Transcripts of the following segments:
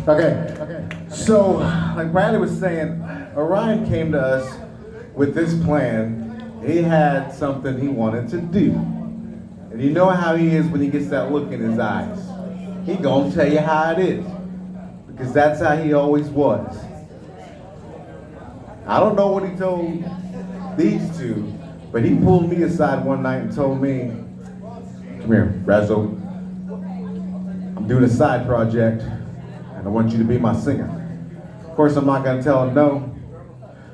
Okay. So, like Bradley was saying, Orion came to us with this plan. He had something he wanted to do. And you know how he is when he gets that look in his eyes. He gonna tell you how it is. Because that's how he always was. I don't know what he told these two, but he pulled me aside one night and told me, "Come here, Razzo. I'm doing a side project, and I want you to be my singer." Of course, I'm not gonna tell him no,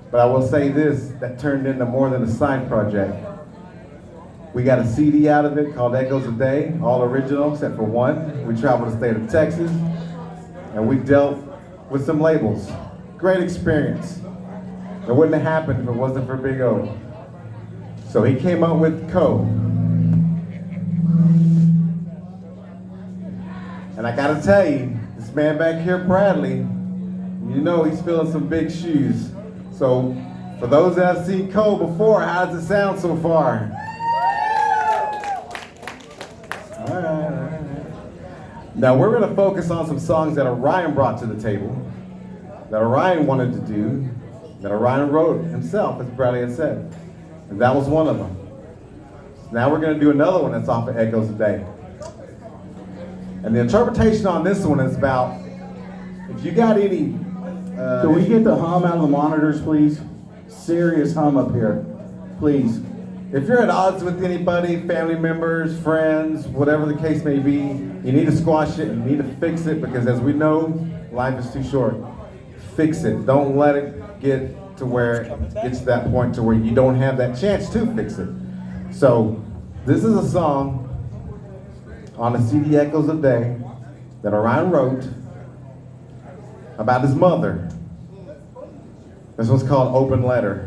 but I will say this, that turned into more than a side project. We got a CD out of it called Echoes a Day, all original except for one. We traveled the state of Texas, and we dealt with some labels. Great experience. It wouldn't have happened if it wasn't for Big O. So he came up with Co. And I gotta tell you, this man back here, Bradley, you know he's filling some big shoes. So for those that have seen Co before, how does it sound so far? All right. Now we're gonna focus on some songs that Orion brought to the table, that Orion wanted to do, that Orion wrote himself, as Bradley had said. And that was one of them. Now we're gonna do another one that's off of Echoes a Day. And the interpretation on this one is about, if you got any... Can we get the hum out of the monitors, please? Serious hum up here, please. If you're at odds with anybody, family members, friends, whatever the case may be, you need to squash it and you need to fix it, because as we know, life is too short. Fix it. Don't let it get to where it gets to that point to where you don't have that chance to fix it. So this is a song on the CD Echoes a Day that Orion wrote about his mother. This one's called Open Letter.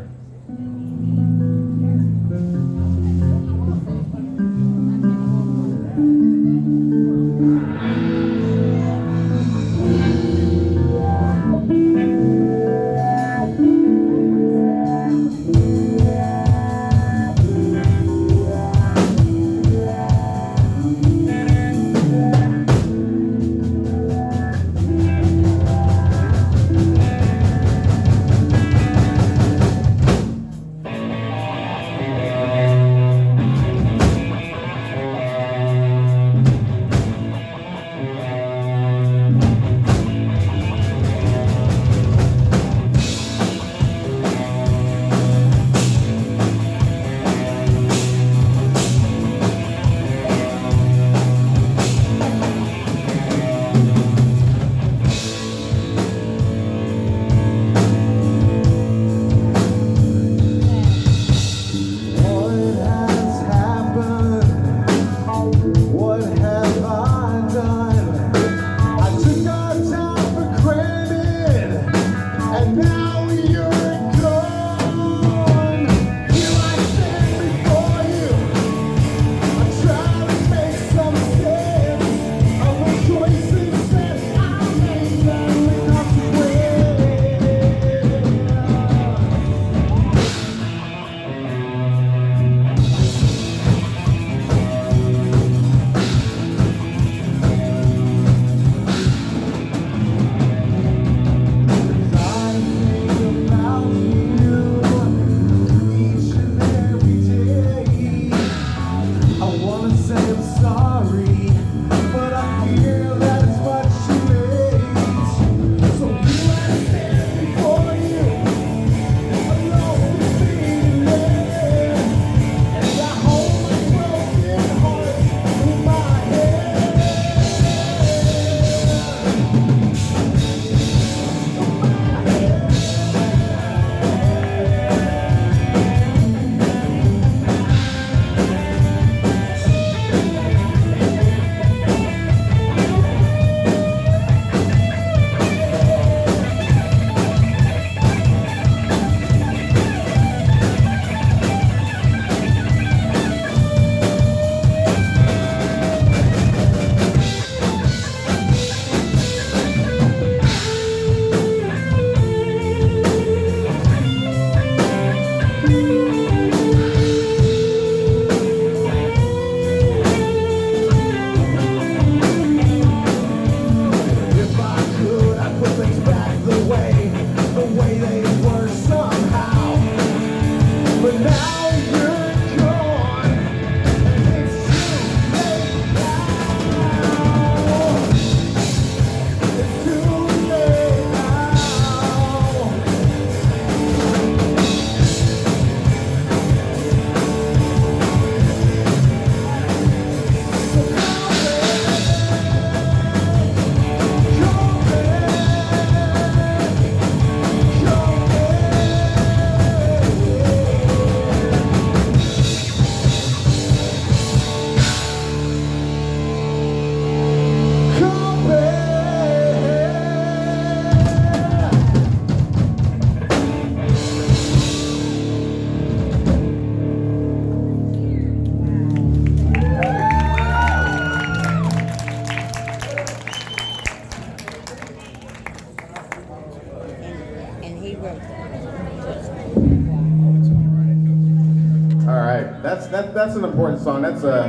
that's an important song. That's a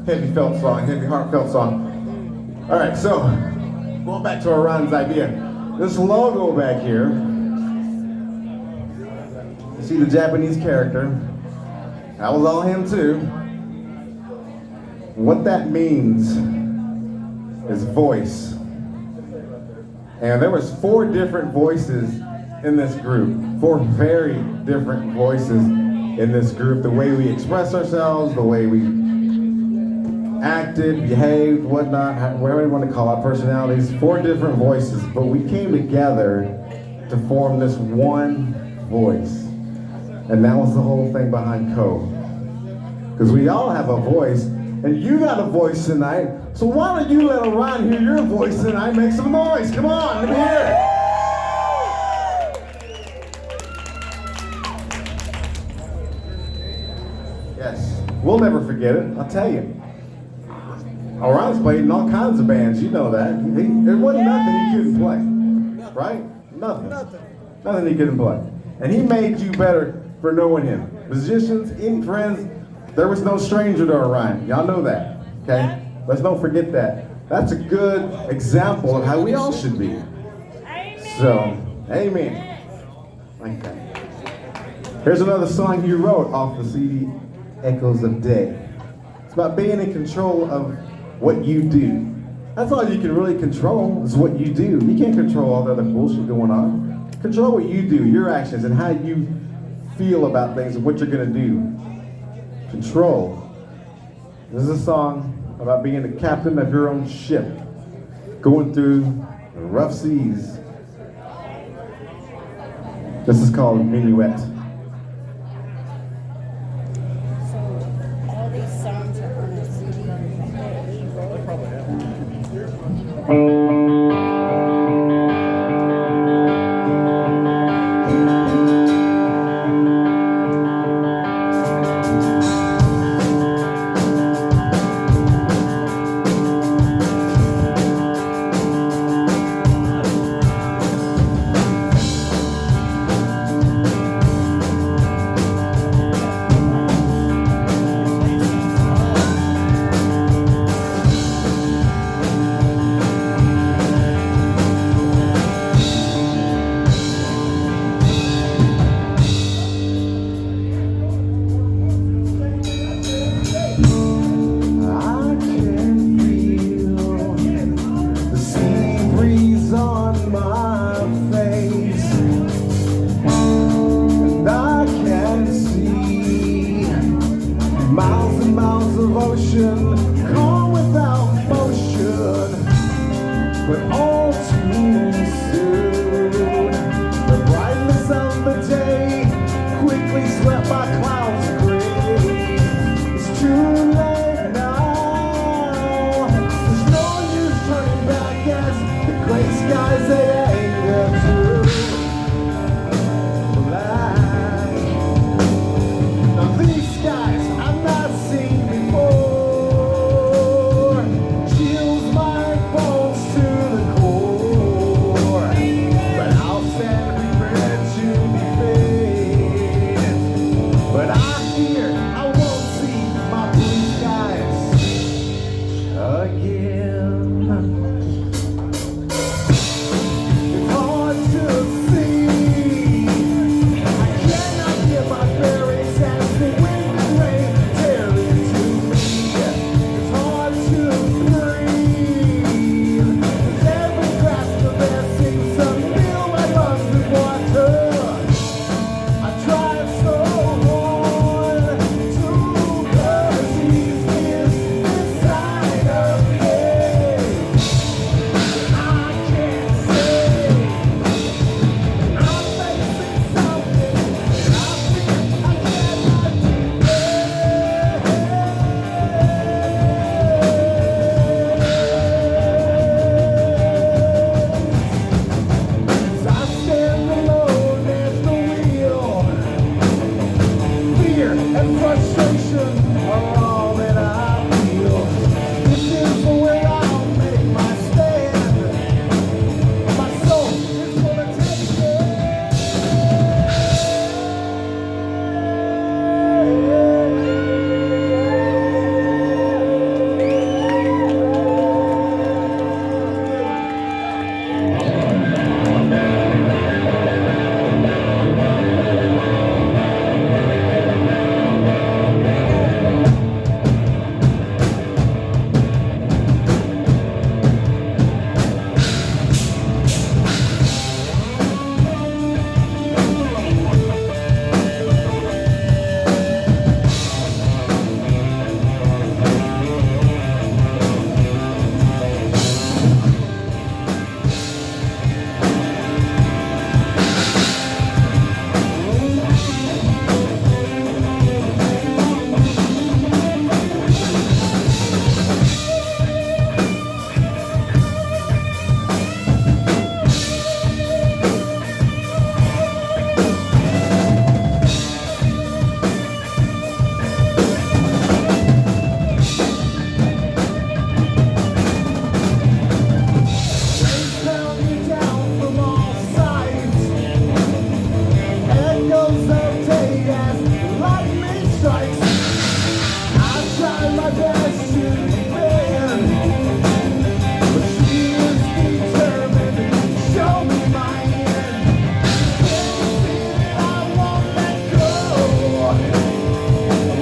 heavy felt song, heavy heartfelt song. All right, so going back to Orion's idea. This logo back here, you see the Japanese character. That was all him too. What that means is voice. And there was 4 different voices in this group. 4 very different voices in this group. The way we express ourselves, the way we acted, behaved, whatnot, whatever you want to call it, personalities. 4 different voices, but we came together to form this one voice. And that was the whole thing behind Co. Because we all have a voice, and you got a voice tonight, so why don't you let Orion hear your voice tonight? Make some noise, come on, let me hear it. Yes, we'll never forget it, I'll tell you. Orion's played in all kinds of bands, you know that. There wasn't nothing he couldn't play, right? Nothing he couldn't play. And he made you better for knowing him. Musicians, any friends, there was no stranger to Orion. Y'all know that, okay? Let's don't forget that. That's a good example of how we all should be. So, amen. Like that. Here's another song he wrote off the CD, Echoes of Day. It's about being in control of what you do. That's all you can really control is what you do. You can't control all the other bullshit going on. Control what you do, your actions, and how you feel about things and what you're gonna do. Control. This is a song about being the captain of your own ship, going through the rough seas. This is called Minuet. So all these songs are on a CD that he wrote. Calm without motion, but all too soon. The brightness of the day quickly swept by clouds of gray. It's too late now. There's no use turning back as the gray skies they anger to black. Now these skies I've not seen before. Chills my bones to the core. tried my best to defend, but she was determined to show me my end. Can't you see that I won't let go?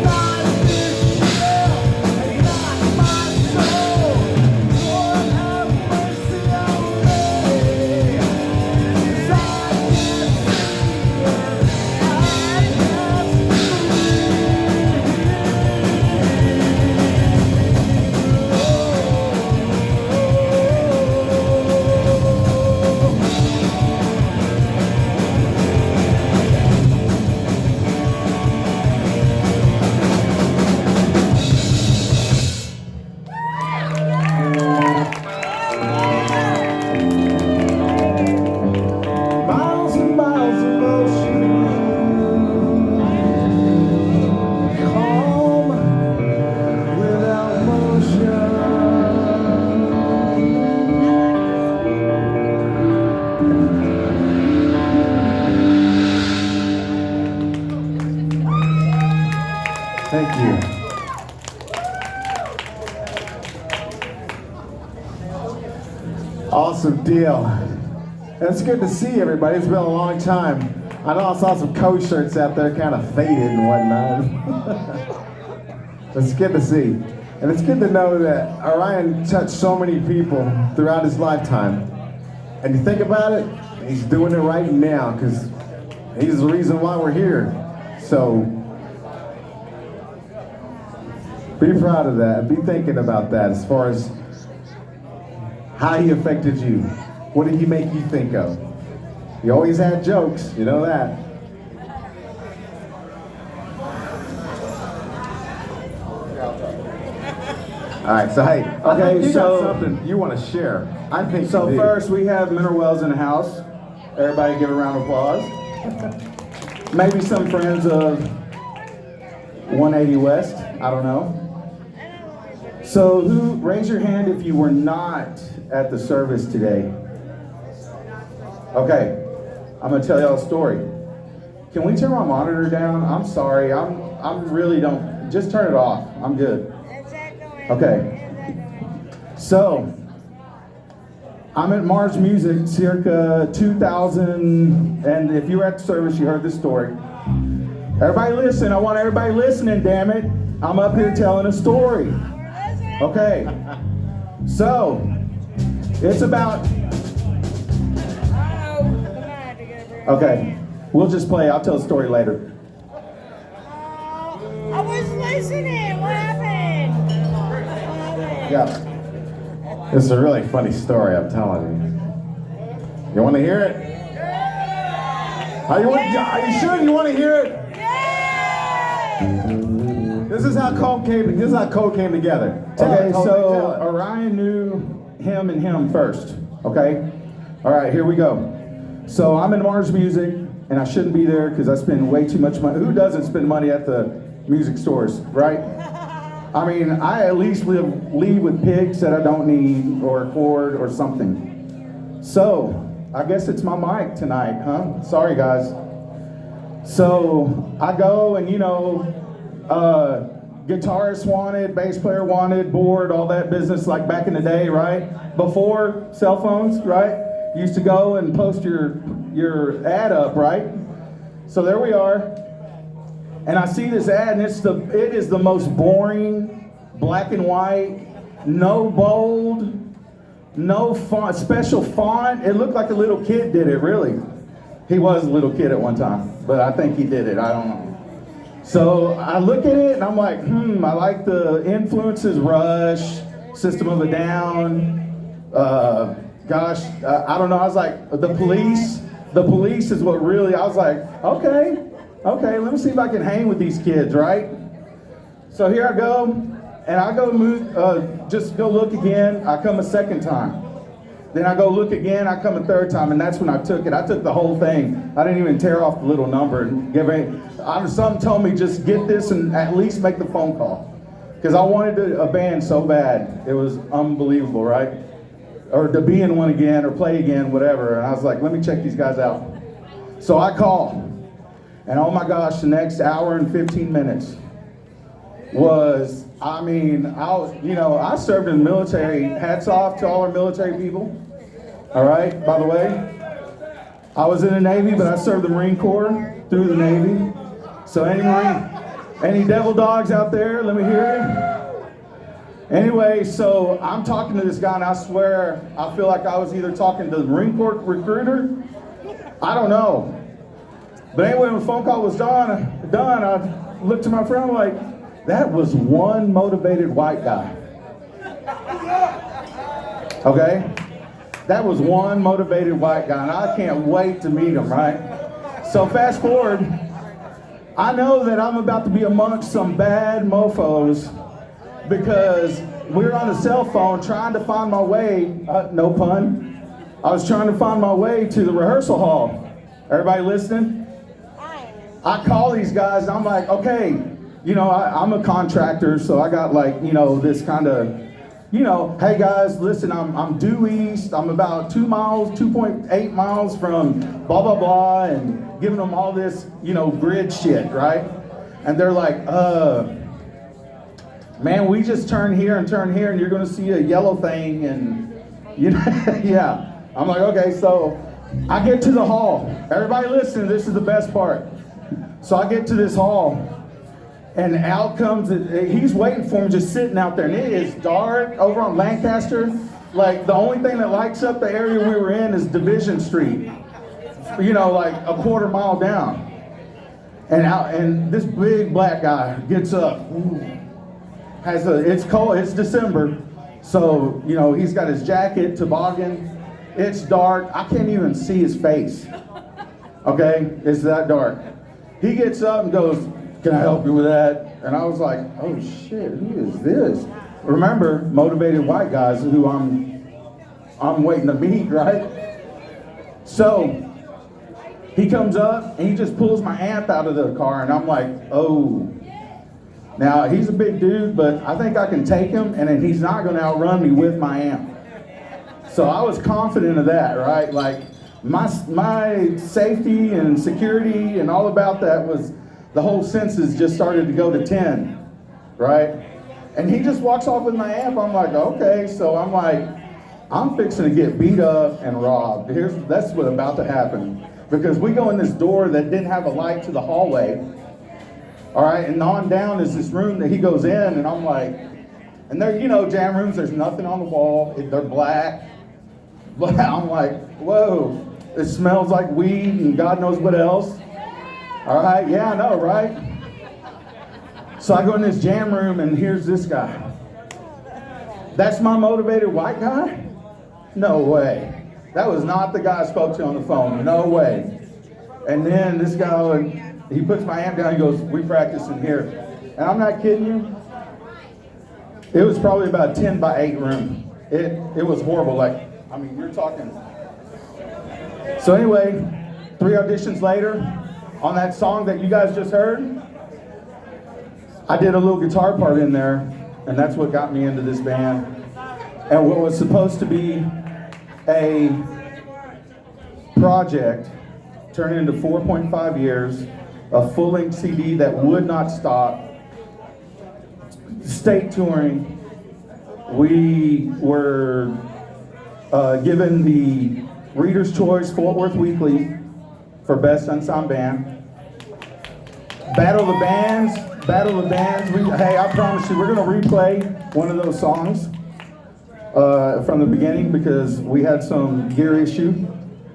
Not this ship and not my soul. Lord have mercy on me, 'cause I can't see and I can't miles and miles of ocean, calm without motion. Thank you. Awesome deal. It's good to see everybody. It's been a long time. I know I saw some coach shirts out there kind of faded and whatnot. It's good to see. And it's good to know that Orion touched so many people throughout his lifetime. And you think about it, he's doing it right now because he's the reason why we're here. So be proud of that. Be thinking about that as far as how he affected you. What did he make you think of? He always had jokes, you know that. All right, so hey, Okay, you so- got something you want to share. I think So you do. first we have Mineral Wells in the house. Everybody give a round of applause. Maybe some friends of 180 West, I don't know. So who, raise your hand if you were not at the service today. Okay, I'm gonna tell y'all a story. Can we turn my monitor down? I'm sorry, I'm really don't, just turn it off, I'm good. Okay. So, I'm at Mars Music circa 2000, and if you were at the service, you heard this story. Everybody listen, I want everybody listening, damn it. I'm up here telling a story. Okay. So, it's about, okay, we'll just play, I'll tell the story later. I was listening. What happened? Yeah. This is a really funny story, I'm telling you. You want to hear it? Are you sure you want to hear it? This is how Cole came together. Tell Okay, it, Cole, so tell it. Orion knew him and him first, okay? All right, here we go. So I'm in Mars Music, and I shouldn't be there because I spend way too much money. Who doesn't spend money at the music stores, right? I mean, I at least leave with picks that I don't need, or a cord or something. So, I guess it's my mic tonight, huh? Sorry, guys. So, I go and, you know, guitarist wanted, bass player wanted, board, all that business like back in the day, right? Before cell phones, right? You used to go and post your ad up, right? So there we are. And I see this ad, and it is the most boring, black and white, no bold, no font, special font. It looked like a little kid did it, really. He was a little kid at one time, but I think he did it, I don't know. So I look at it and I'm like, I like the influences, Rush, System of a Down, I don't know, I was like, the police is what really, I was like, okay, let me see if I can hang with these kids, right? So here I go, and I go just go look again. I come a second time. Then I go look again, I come a third time, and that's when I took it. I took the whole thing. I didn't even tear off the little number and give it. Something told me just get this and at least make the phone call. Because I wanted a band so bad. It was unbelievable, right? Or to be in one again or play again, whatever. And I was like, let me check these guys out. So I call. And oh my gosh, the next hour and 15 minutes was, I mean, I served in the military. Hats off to all our military people. All right, by the way. I was in the Navy, but I served the Marine Corps through the Navy. So any devil dogs out there, let me hear you. Anyway, so I'm talking to this guy, and I swear, I feel like I was either talking to the Marine Corps recruiter. I don't know. But anyway, when the phone call was done, I looked to my friend, I'm like, that was one motivated white guy. Okay? That was one motivated white guy, and I can't wait to meet him, right? So fast forward, I know that I'm about to be amongst some bad mofos because we're on a cell phone trying to find my way, no pun, I was trying to find my way to the rehearsal hall. Everybody listening? I call these guys, and I'm like, okay, I'm a contractor, so I got like, this kind of, hey guys, listen, I'm due east. I'm about 2.8 miles from blah, blah, blah, and giving them all this, grid shit, right? And they're like, man, we just turn here, and you're gonna see a yellow thing, and, yeah. I'm like, okay, so I get to the hall. Everybody listen, this is the best part. So I get to this hall, and out comes, he's waiting for me, just sitting out there, and it is dark over on Lancaster. Like, the only thing that lights up the area we were in is Division Street, like a quarter mile down. And this big black guy gets up, it's cold, it's December, so, he's got his jacket, toboggan, it's dark, I can't even see his face, okay, it's that dark. He gets up and goes, can I help you with that? And I was like, oh shit, who is this? Remember, motivated white guys who I'm waiting to meet, right? So he comes up and he just pulls my amp out of the car, and I'm like, oh. Now he's a big dude, but I think I can take him, and then he's not gonna outrun me with my amp. So I was confident of that, right? Like my safety and security and all about that was, the whole senses just started to go to 10, right? And he just walks off with my amp. I'm like, okay. So I'm like, I'm fixing to get beat up and robbed. That's what's about to happen. Because we go in this door that didn't have a light to the hallway. All right, and on down is this room that he goes in, and I'm like, and there, jam rooms, there's nothing on the wall. They're black. But I'm like, whoa, it smells like weed and God knows what else. All right, yeah, I know, right? So I go in this jam room, and here's this guy. That's my motivated white guy? No way. That was not the guy I spoke to on the phone. No way. And then this guy, he puts my amp down, he goes, we practice in here. And I'm not kidding you. It was probably about a 10 by 8 room. It was horrible. Like, I mean, you're talking. So anyway, 3 auditions later, on that song that you guys just heard, I did a little guitar part in there, and that's what got me into this band. And what was supposed to be a project turned into 4.5 years, a full-length CD that would not stop, state touring. We were given the Reader's Choice Fort Worth Weekly for Best Ensemble Band. Battle of the Bands. Hey, I promise you, we're going to replay one of those songs from the beginning because we had some gear issue.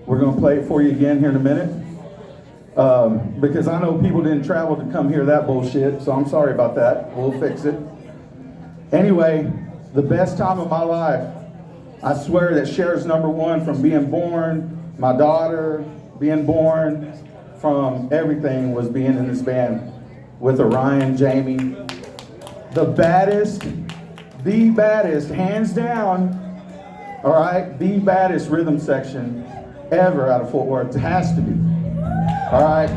We're going to play it for you again here in a minute. Because I know people didn't travel to come hear that bullshit, so I'm sorry about that. We'll fix it. Anyway, the best time of my life. I swear that shares number 1 from being born, my daughter, being born, from everything was being in this band with Orion, Jamie. The baddest, hands down, all right, the baddest rhythm section ever out of Fort Worth. It has to be. All right,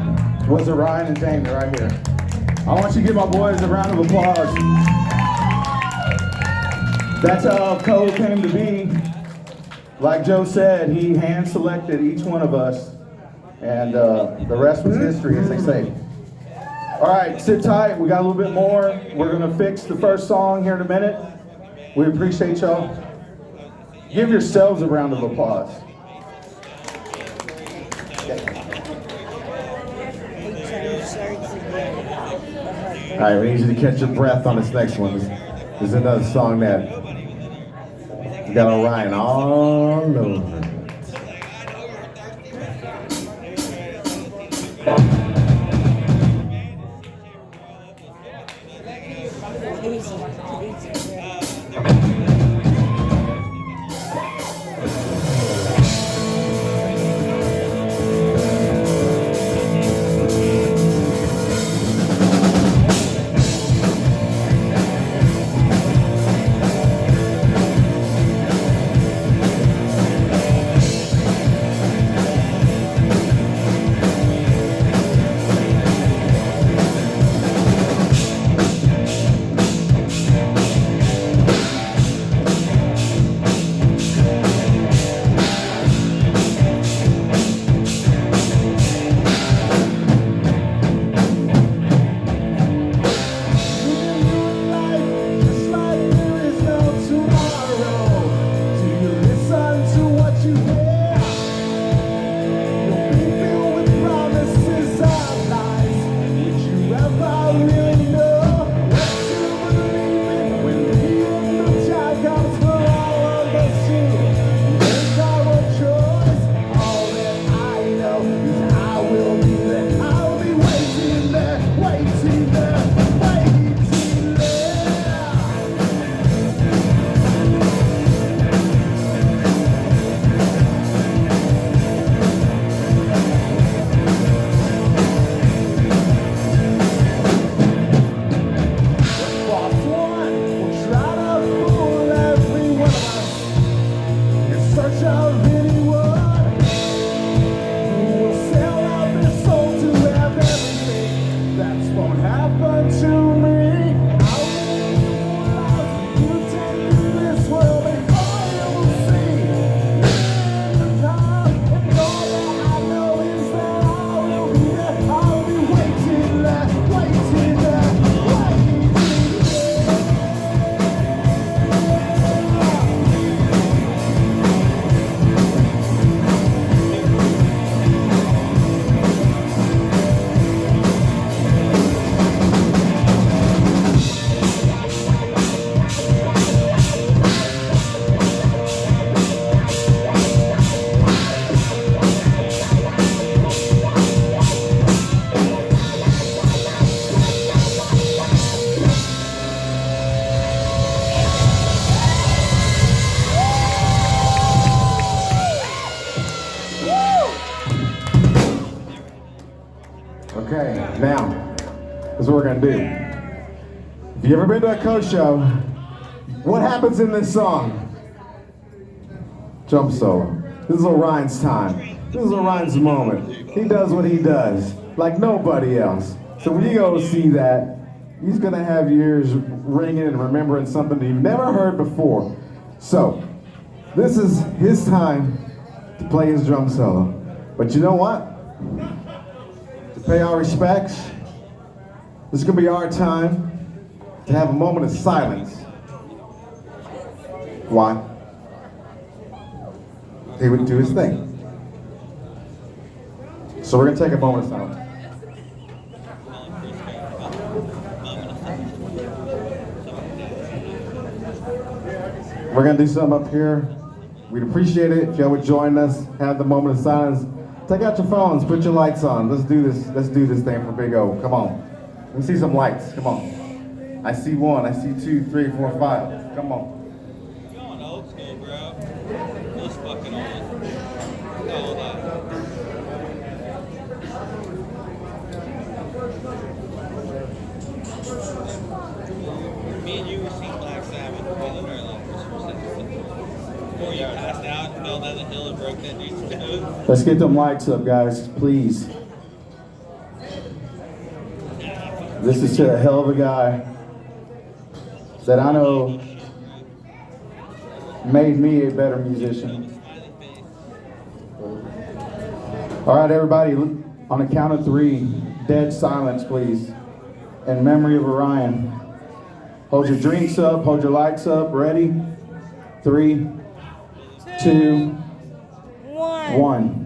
was Orion and Jamie right here. I want you to give my boys a round of applause. That's how Cole came to be. Like Joe said, he hand-selected each one of us, and the rest was history, as they say. All right, sit tight. We got a little bit more. We're going to fix the first song here in a minute. We appreciate y'all. Give yourselves a round of applause. All right, we need you to catch your breath on this next one. This is another song that got Orion all over. Okay, now, this is what we're gonna do. If you ever been to a coach show, what happens in this song? Jump solo. This is Orion's time. This is Orion's moment. He does what he does, like nobody else. So when you go see that, he's gonna have your ears ringing and remembering something that you've never heard before. So, this is his time to play his drum solo. But you know what? To pay our respects, this is gonna be our time to have a moment of silence. Why? He would do his thing. So we're gonna take a moment of silence. We're gonna do something up here. We'd appreciate it if y'all would join us, have the moment of silence. Take out your phones, put your lights on. Let's do this thing for Big O. Come on. Let me see some lights. Come on. I see 1, I see 2, 3, 4, 5. Come on. You're going old school, bro. This fucking old. All that. Me and you were seeing Black Sabbath together earlier. Before you passed out and fell down the hill and broke that dude's toe. Let's get them lights up, guys, please. This is to a hell of a guy that I know made me a better musician. All right, everybody, on a count of 3, dead silence, please. in memory of Orion. Hold your drinks up, hold your lights up, ready? 3, 2, 1.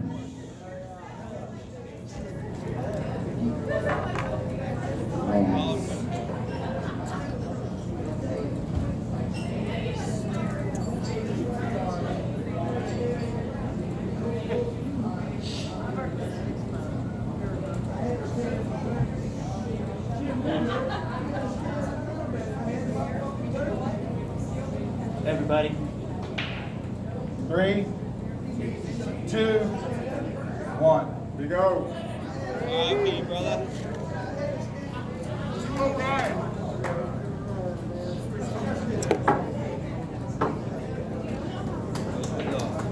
Everybody. 3, 2, 1. We go. R.I.P., brother.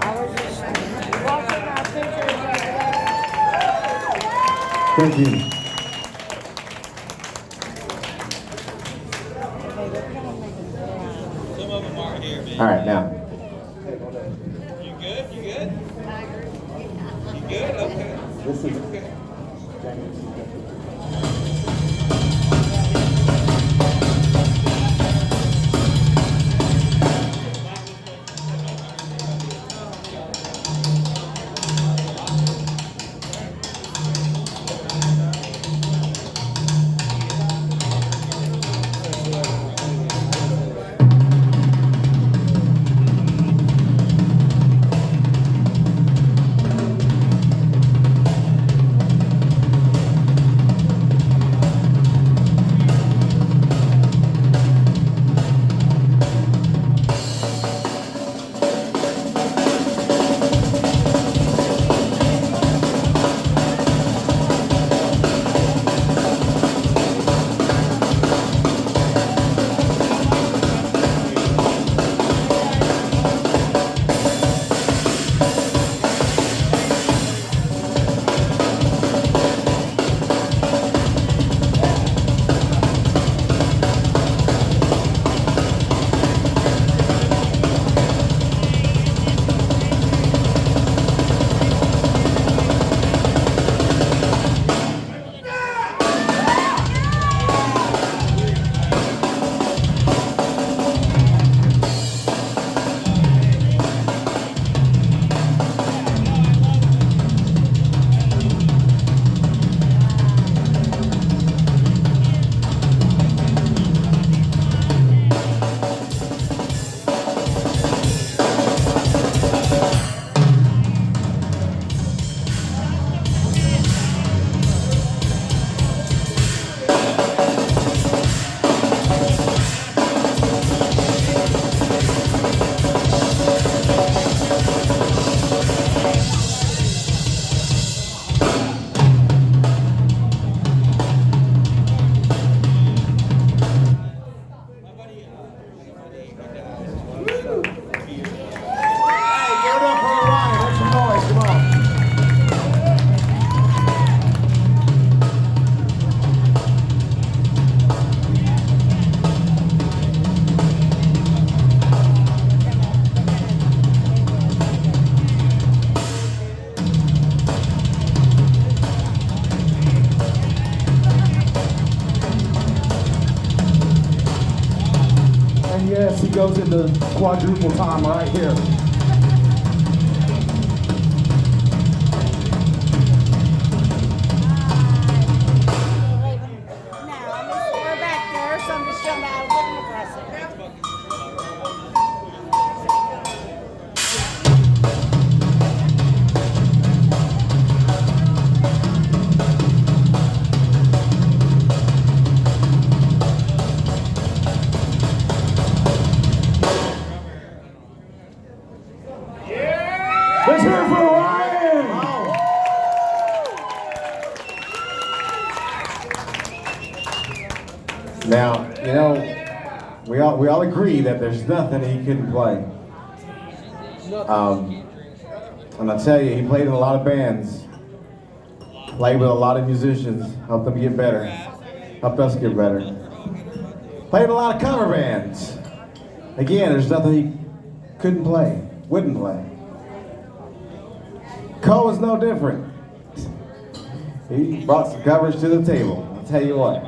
I was just watching our pictures. Thank you. Okay, they're kind of making blind. Some of them aren't here, man. All right, now. You good? You good? You good? Okay. This is Okay. yes, he goes into quadruple time right here. We're back there, so I'm just showing how to impressive. Let's hear it for Orion! Now, you know, we all agree that there's nothing he couldn't play. And I tell you, he played in a lot of bands, played with a lot of musicians, helped them get better, helped us get better. Played in a lot of cover bands. Again, there's nothing he couldn't play, wouldn't play. Cole was no different. He brought some covers to the table, I'll tell you what.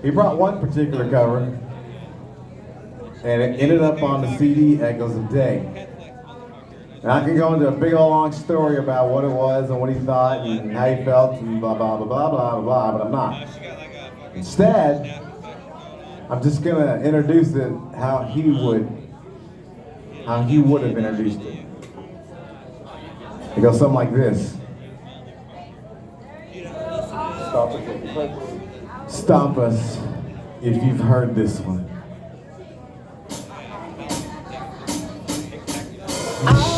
He brought one particular cover, and it ended up on the CD Echoes of Day. And I can go into a big old long story about what it was and what he thought and how he felt and blah blah blah blah blah blah, but I'm not. Instead, I'm just gonna introduce it how he would have introduced it. It goes something like this. Stop us if you've heard this one. I